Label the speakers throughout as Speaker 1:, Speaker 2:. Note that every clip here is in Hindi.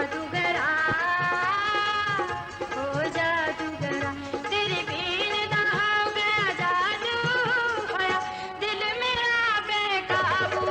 Speaker 1: जादूगरा ओ जादूगरा तेरे बिन ना हो गया जादू होया दिल मेरा बेकाबू।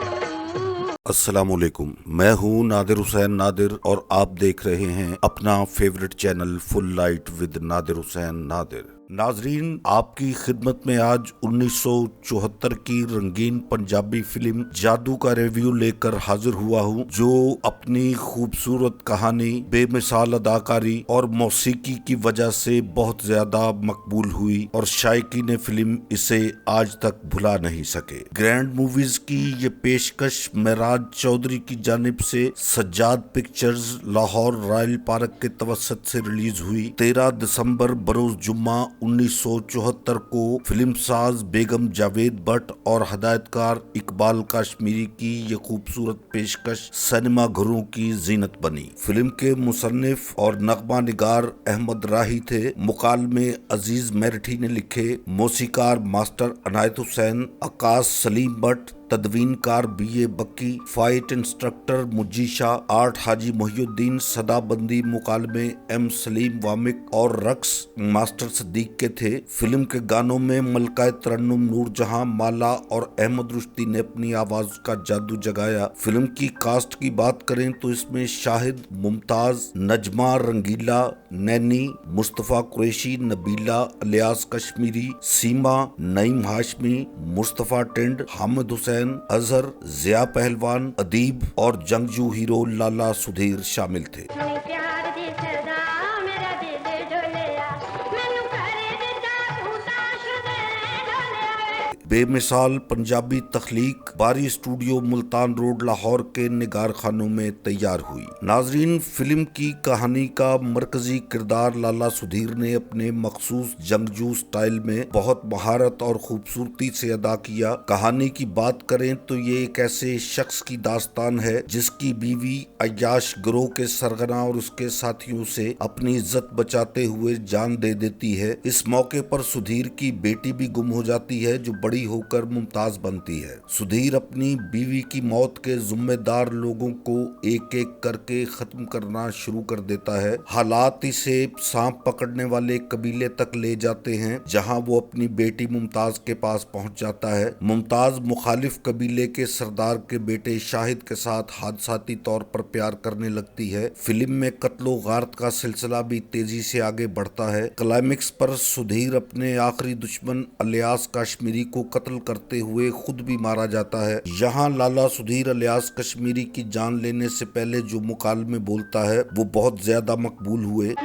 Speaker 2: अस्सलामुअलैकुम, मैं हूँ नादिर हुसैन नादिर और आप देख रहे हैं अपना favourite channel full light with Nadir Hussain Nadir. नाजरीन, आपकी खिदमत में आज 1974 की रंगीन पंजाबी फिल्म जादू का रिव्यू लेकर हाजिर हुआ हूँ, जो अपनी खूबसूरत कहानी, बेमिसाल अदाकारी और मौसीकी की वजह से बहुत ज्यादा मकबूल हुई और शायकीन फिल्म इसे आज तक भुला नहीं सके। ग्रैंड मूवीज की ये पेशकश महराज चौधरी की जानिब से Sajjad pictures Lahore royal park के तवसत से रिलीज हुई। 13 दिसंबर बरोज जुम्मा 1974 को फिल्म साज बेगम जावेद भट्ट और हदायतकार इकबाल काश्मीरी की ये खूबसूरत पेशकश सिनेमा घरों की जीनत बनी। फिल्म के मुसन्निफ और नगमा निगार अहमद राही थे। मुकालमे अजीज मेरठी ने लिखे। मौसीकार मास्टर अनायत हुसैन, आकाश सलीम भट्ट, तदवीनकार बीए बक्की, फाइट इंस्ट्रक्टर मुजीशा, आर्ट हाजी मोहिउद्दीन, सदाबंदी मुकालमे एम सलीम वामिक और रक्स मास्टर सदीक के थे। फिल्म के गानों में मलकाए तरन्नुम नूरजहां, माला और अहमद रुश्दी ने अपनी आवाज का जादू जगाया। फिल्म की कास्ट की बात करें तो इसमें शाहिद, मुमताज, नजमा रंगीला, नैनी, मुस्तफा कुरैशी, नबीला अलियास कश्मीरी, सीमा, नईम हाशमी, मुस्तफा टिंड, हामिद हुसैन, अजहर, जिया पहलवान, अदीब और जंगजू हीरो लाला सुधीर शामिल थे।
Speaker 1: प्यार दी सदा मेरा दिल डोलिया मैनू करे दिता उता शुदे डोलिया।
Speaker 2: बेमिसाल पंजाबी तख्लीक बारी स्टूडियो मुल्तान रोड लाहौर के निगार खानों में तैयार हुई। नाजरीन, फिल्म की कहानी का मरकजी किरदार लाला सुधीर ने अपने मखसूस जंगजू स्टाइल में बहुत महारत और खूबसूरती से अदा किया। कहानी की बात करें तो ये एक ऐसे शख्स की दास्तान है जिसकी बीवी अय्याश गिरोह के सरगना और उसके साथियों से अपनी इज्जत बचाते हुए जान दे देती है। इस मौके पर सुधीर की बेटी भी गुम हो जाती है जो बड़ी होकर मुमताज बनती है। सुधीर अपनी बीवी की मौत के जिम्मेदार लोगों को एक एक करके खत्म करना शुरू कर देता है। हालात इसे सांप पकड़ने वाले कबीले तक ले जाते हैं जहां वो अपनी बेटी मुमताज के पास पहुंच जाता है। मुमताज मुखालिफ कबीले के सरदार के बेटे शाहिद के साथ हादसाती तौर पर प्यार करने लगती है। फिल्म में कत्लो गारत का सिलसिला भी तेजी से आगे बढ़ता है। क्लाइमेक्स पर सुधीर अपने आखिरी दुश्मन अलियास कश्मीरी को कत्ल करते हुए खुद भी मारा जाता है। यहाँ लाला सुधीर अलियास कश्मीरी की जान लेने से पहले जो मुकालमे बोलता है वो बहुत ज्यादा मकबूल हुए।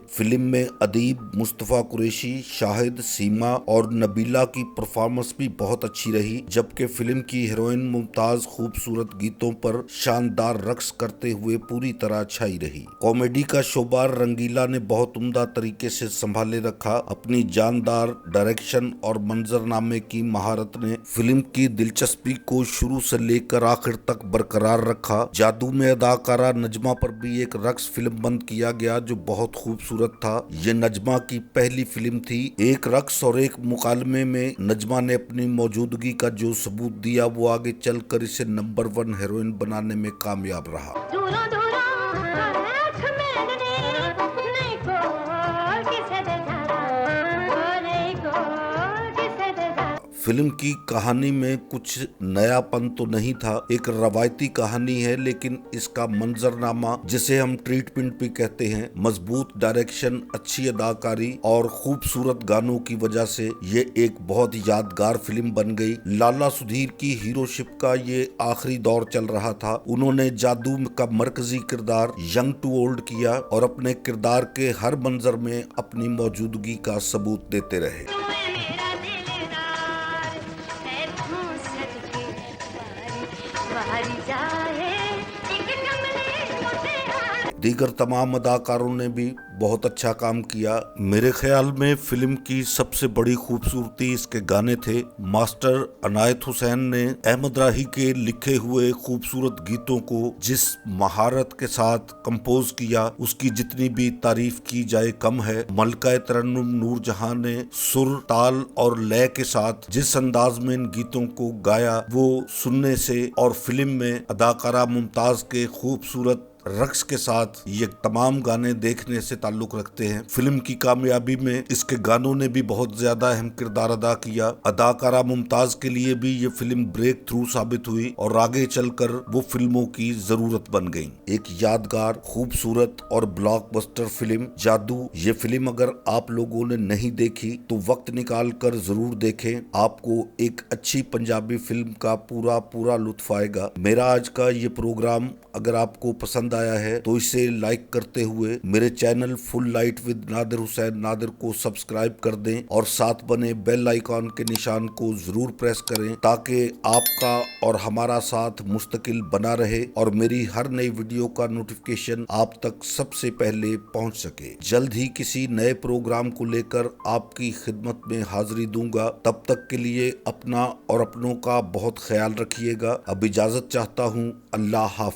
Speaker 2: फिल्म में अदीब, मुस्तफा कुरैशी, शाहिद, सीमा और नबीला की परफॉर्मेंस भी बहुत अच्छी रही, जबकि फिल्म की हीरोइन मुमताज खूबसूरत गीतों पर शानदार रक्स करते हुए पूरी तरह छाई रही। कॉमेडी का शोबा रंगीला ने बहुत उम्दा तरीके से संभाले रखा। अपनी जानदार डायरेक्शन और मंजरनामे की महारत ने फिल्म की दिलचस्पी को शुरू से लेकर आखिर तक बरकरार रखा। जादू में अदाकारा नजमा पर भी एक रक्स फिल्म बंद किया गया जो बहुत खूबसूरत था। ये नजमा की पहली फिल्म थी। एक रक्स और एक मुकालमे में नजमा ने अपनी मौजूदगी का जो सबूत दिया वो आगे चलकर इसे नंबर 1 हीरोइन बनाने में कामयाब रहा। फिल्म की कहानी में कुछ नयापन तो नहीं था। एक रवायती कहानी है, लेकिन इसका मंजरनामा, जिसे हम ट्रीटमेंट भी कहते हैं, मजबूत डायरेक्शन, अच्छी अदाकारी और खूबसूरत गानों की वजह से ये एक बहुत यादगार फिल्म बन गई। लाला सुधीर की हीरोशिप का ये आखिरी दौर चल रहा था। उन्होंने जादू का मरकजी किरदार यंग टू ओल्ड किया और अपने किरदार के हर मंजर में अपनी मौजूदगी का सबूत देते रहे। दीगर तमाम अदाकारों ने भी बहुत अच्छा काम किया। मेरे ख्याल में फिल्म की सबसे बड़ी खूबसूरती इसके गाने थे। मास्टर अनायत हुसैन ने अहमद राही के लिखे हुए खूबसूरत गीतों को जिस महारत के साथ कंपोज किया, उसकी जितनी भी तारीफ की जाए कम है। मलका तरन्नुम नूरजहां ने सुर, ताल और लय के साथ जिस अंदाज में इन गीतों को गाया, वो सुनने से और फिल्म में अदाकारा मुमताज के खूबसूरत रक्स के साथ ये तमाम गाने देखने से ताल्लुक रखते हैं। फिल्म की कामयाबी में इसके गानों ने भी बहुत ज्यादा अहम किरदार अदा किया। अदाकारा मुमताज के लिए भी ये फिल्म ब्रेक थ्रू साबित हुई और आगे चलकर वो फिल्मों की जरूरत बन गई। एक यादगार, खूबसूरत और ब्लॉकबस्टर फिल्म जादू। ये फिल्म अगर आप लोगों ने नहीं देखी तो वक्त निकाल कर जरूर देखें। आपको एक अच्छी पंजाबी फिल्म का पूरा लुत्फ आएगा। मेरा आज का ये प्रोग्राम अगर आपको पसंद आया है तो इसे लाइक करते हुए मेरे channel full light with Nadir Hussain Nadir को सब्सक्राइब कर दें और साथ बने बेल आइकॉन के निशान को जरूर प्रेस करें ताकि आपका और हमारा साथ मुस्तकिल बना रहे और मेरी हर नई वीडियो का नोटिफिकेशन आप तक सबसे पहले पहुंच सके। जल्द ही किसी नए प्रोग्राम को लेकर आपकी खिदमत में हाजिरी दूंगा। तब तक के लिए अपना और अपनों का बहुत ख्याल रखिएगा। अब इजाजत चाहता हूँ। अल्लाह हाफ़िज़।